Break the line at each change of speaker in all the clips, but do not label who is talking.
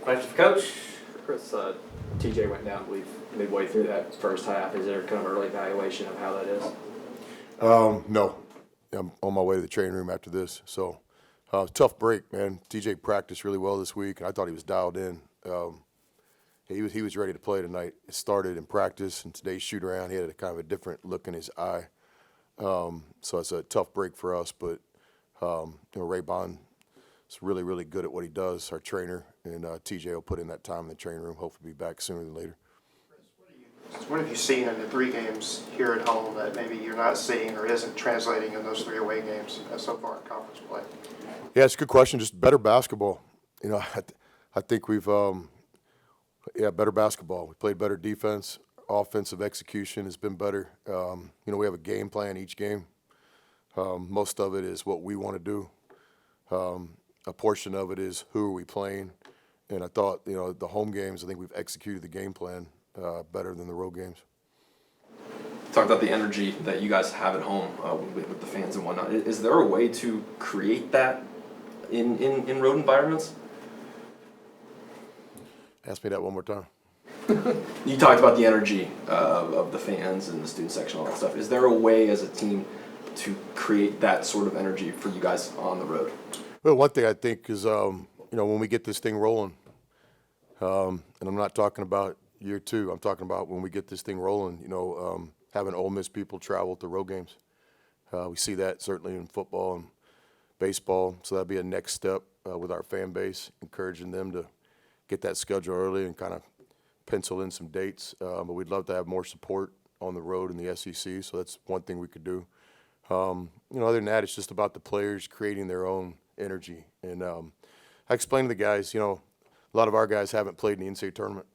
Question for Coach. Chris, TJ went down, I believe, midway through that first half. Is there kind of an early evaluation of how that is?
No. I'm on my way to the training room after this. So, tough break, man. TJ practiced really well this week, and I thought he was dialed in. He was ready to play tonight. It started in practice, and today's shoot around, he had a kind of a different look in his eye. So it's a tough break for us, but Rebounding is really, really good at what he does, our trainer, and TJ will put in that time in the training room, hopefully be back sooner than later.
What have you seen in the 3 games here at home that maybe you're not seeing or isn't translating in those 3 away games so far in conference play?
Yeah, it's a good question. Just better basketball. I think we've better basketball. We played better defense. Offensive execution has been better. We have a game plan each game. Most of it is what we want to do. A portion of it is who are we playing. And I thought, the home games, I think we've executed the game plan better than the road games.
Talk about the energy that you guys have at home with the fans and whatnot. Is there a way to create that in road environments?
Ask me that one more time.
You talked about the energy of the fans and the student section, all that stuff. Is there a way as a team to create that sort of energy for you guys on the road?
Well, one thing I think is, when we get this thing rolling, and I'm not talking about year 2, I'm talking about when we get this thing rolling, having Ole Miss people travel to road games. We see that certainly in football and baseball, so that'd be a next step with our fan base, encouraging them to get that schedule early and kind of pencil in some dates. But we'd love to have more support on the road in the SEC, so that's one thing we could do. Other than that, it's just about the players creating their own energy. And I explained to the guys, a lot of our guys haven't played in the NCAA tournament,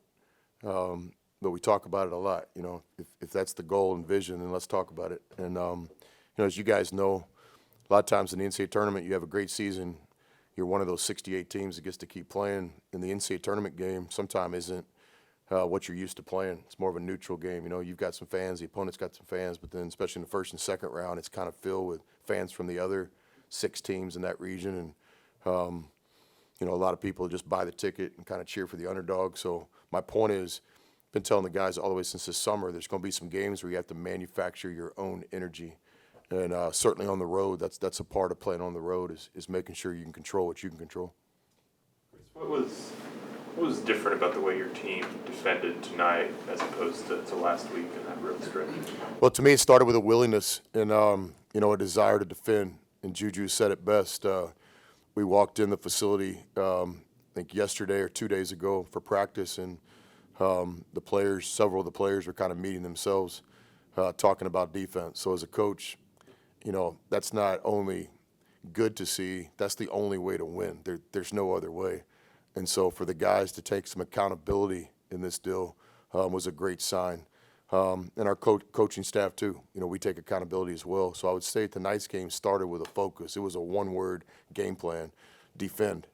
but we talk about it a lot. If that's the goal and vision, then let's talk about it. And, as you guys know, a lot of times in the NCAA tournament, you have a great season. You're one of those 68 teams that gets to keep playing. In the NCAA tournament game, sometimes isn't what you're used to playing. It's more of a neutral game. You've got some fans, the opponent's got some fans, but then especially in the first and second round, it's kind of filled with fans from the other 6 teams in that region. And, a lot of people just buy the ticket and kind of cheer for the underdog. So my point is, I've been telling the guys all the way since this summer, there's going to be some games where you have to manufacture your own energy. And certainly on the road, that's a part of playing on the road is making sure you can control what you can control.
What was different about the way your team defended tonight as opposed to last week in that road stretch?
Well, to me, it started with a willingness and, a desire to defend. And Juju said it best. We walked in the facility, I think yesterday or 2 days ago for practice, and several of the players were kind of meeting themselves, talking about defense. So as a coach, that's not only good to see, that's the only way to win. There's no other way. And so for the guys to take some accountability in this deal was a great sign. And our coaching staff, too. We take accountability as well. So I would say tonight's game started with a focus. It was a one-word game plan, defend.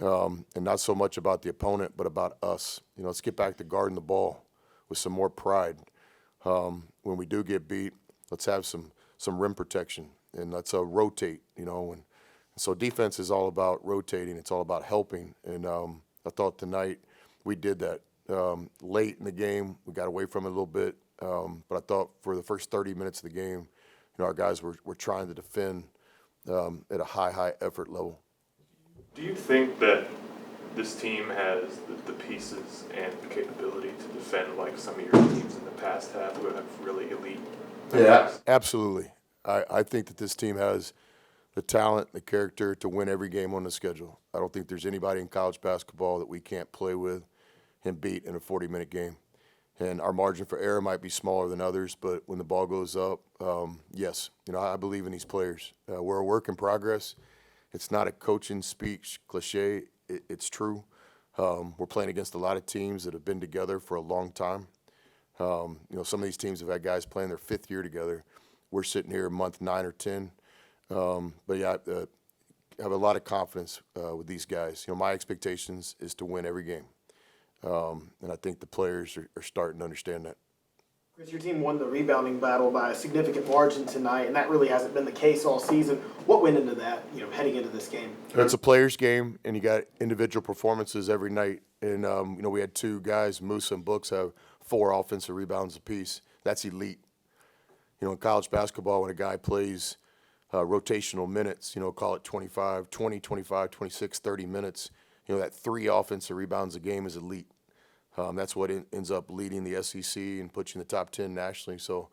And not so much about the opponent, but about us. Let's get back to guarding the ball with some more pride. When we do get beat, let's have some rim protection, and let's rotate, And so defense is all about rotating. It's all about helping. And I thought tonight we did that. Late in the game, we got away from it a little bit. But I thought for the first 30 minutes of the game, our guys were trying to defend at a high effort level.
Do you think that this team has the pieces and the capability to defend like some of your teams in the past have who have really elite players?
Yeah, absolutely. I think that this team has the talent, the character to win every game on the schedule. I don't think there's anybody in college basketball that we can't play with and beat in a 40-minute game. And our margin for error might be smaller than others, but when the ball goes up, yes, I believe in these players. We're a work in progress. It's not a coaching speech cliche. It's true. We're playing against a lot of teams that have been together for a long time. Some of these teams have had guys playing their 5th year together. We're sitting here month 9 or 10. But yeah, I have a lot of confidence with these guys. My expectations is to win every game. And I think the players are starting to understand that.
Chris, your team won the rebounding battle by a significant margin tonight, and that really hasn't been the case all season. What went into that, heading into this game?
It's a players' game, and you got individual performances every night. And we had two guys, Musa and Books, have 4 offensive rebounds apiece. That's elite. In college basketball, when a guy plays rotational minutes, call it 25, 26, 30 minutes, that 3 offensive rebounds a game is elite. That's what ends up leading the SEC and puts you in the top 10 nationally. So,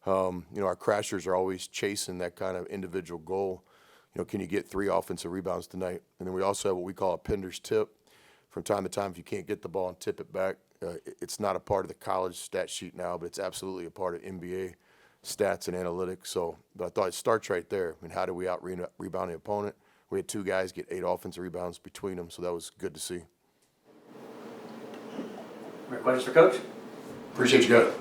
our crashers are always chasing that kind of individual goal. Can you get 3 offensive rebounds tonight? And then we also have what we call a Pender's tip. From time to time, if you can't get the ball and tip it back, it's not a part of the college stat sheet now, but it's absolutely a part of NBA stats and analytics. So, but I thought it starts right there. How do we out-rebound the opponent? We had 2 guys get 8 offensive rebounds between them, so that was good to see.
More questions for Coach?
Appreciate you guys.